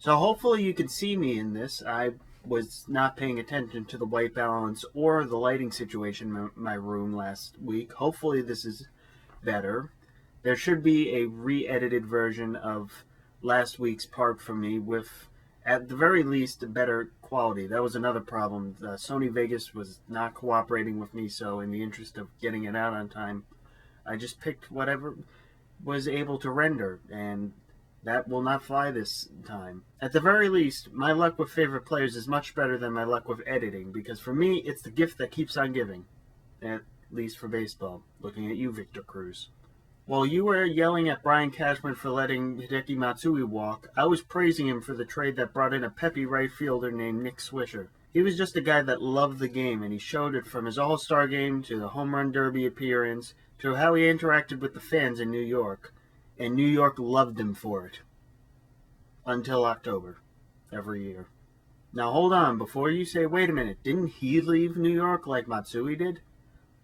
So hopefully you can see me in this. I was not paying attention to the white balance or the lighting situation in my room last week. Hopefully this is better. There should be a re-edited version of last week's part for me with, at the very least, better quality. That was another problem. Sony Vegas was not cooperating with me, so in the interest of getting it out on time, I just picked whatever was able to render, and that will not fly this time. At the very least, my luck with favorite players is much better than my luck with editing, because for me, it's the gift that keeps on giving. At least for baseball. Looking at you, Victor Cruz. While you were yelling at Brian Cashman for letting Hideki Matsui walk, I was praising him for the trade that brought in a peppy right fielder named Nick Swisher. He was just a guy that loved the game, and he showed it from his All-Star game to the Home Run Derby appearance to how he interacted with the fans in New York. And New York loved him for it. Until October. Every year. Now hold on, before you say, wait a minute, didn't he leave New York like Matsui did?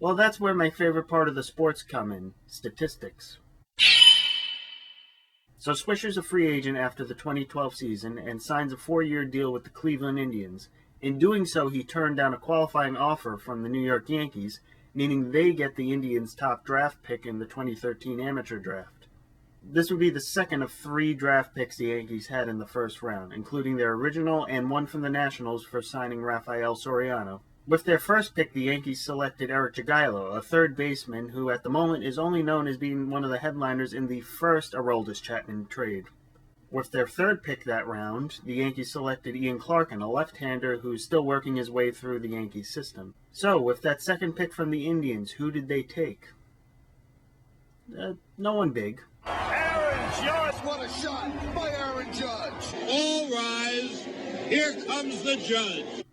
Well, that's where my favorite part of the sports come in, statistics. So Swisher's a free agent after the 2012 season and signs a 4-year deal with the Cleveland Indians. In doing so, he turned down a qualifying offer from the New York Yankees, meaning they get the Indians' top draft pick in the 2013 amateur draft. This would be the second of 3 draft picks the Yankees had in the first round, including their original and one from the Nationals for signing Rafael Soriano. With their first pick, the Yankees selected Eric Jagielo, a third baseman who at the moment is only known as being one of the headliners in the first Aroldis Chapman trade. With their third pick that round, the Yankees selected Ian Clarkin, a left-hander who's still working his way through the Yankees system. So, with that second pick from the Indians, who did they take? No one big. Aaron Judge! What a shot by Aaron Judge! All rise. Here comes the Judge.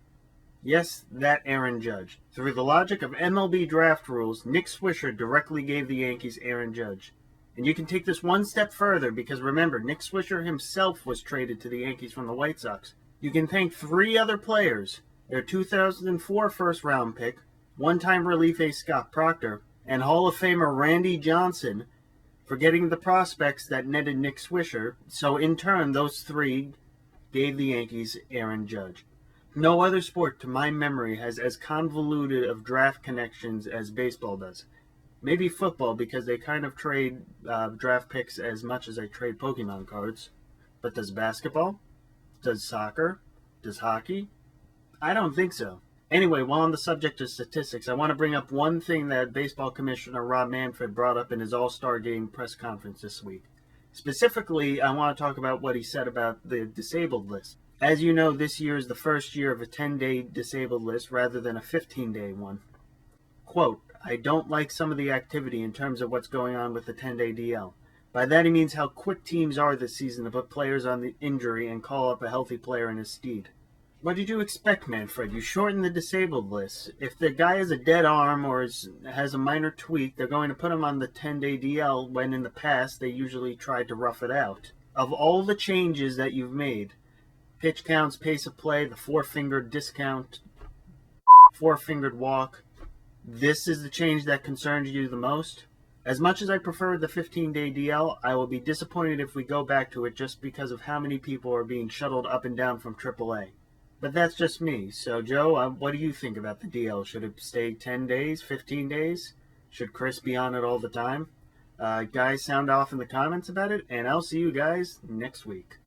Yes, that Aaron Judge. Through the logic of MLB draft rules, Nick Swisher directly gave the Yankees Aaron Judge. And you can take this one step further because remember, Nick Swisher himself was traded to the Yankees from the White Sox. You can thank 3 other players, their 2004 first-round pick, one-time relief ace Scott Proctor, and Hall of Famer Randy Johnson, for getting the prospects that netted Nick Swisher. So in turn, those 3 gave the Yankees Aaron Judge. No other sport, to my memory, has as convoluted of draft connections as baseball does. Maybe football, because they kind of trade draft picks as much as they trade Pokemon cards. But does basketball? Does soccer? Does hockey? I don't think so. Anyway, while on the subject of statistics, I want to bring up one thing that Baseball Commissioner Rob Manfred brought up in his All-Star Game press conference this week. Specifically, I want to talk about what he said about the disabled list. As you know, this year is the first year of a 10-day disabled list rather than a 15-day one. Quote, I don't like some of the activity in terms of what's going on with the 10-day DL. By that he means how quick teams are this season to put players on the injury and call up a healthy player in his stead. What did you expect, Manfred? You shorten the disabled list. If the guy has a dead arm or has a minor tweak, they're going to put him on the 10-day DL when in the past they usually tried to rough it out. Of all the changes that you've made, pitch counts, pace of play, the 4-fingered discount, 4-fingered walk, this is the change that concerns you the most? As much as I prefer the 15-day DL, I will be disappointed if we go back to it just because of how many people are being shuttled up and down from AAA. But that's just me. So, Joe, what do you think about the DL? Should it stay 10 days, 15 days? Should Chris be on it all the time? Guys, sound off in the comments about it, and I'll see you guys next week.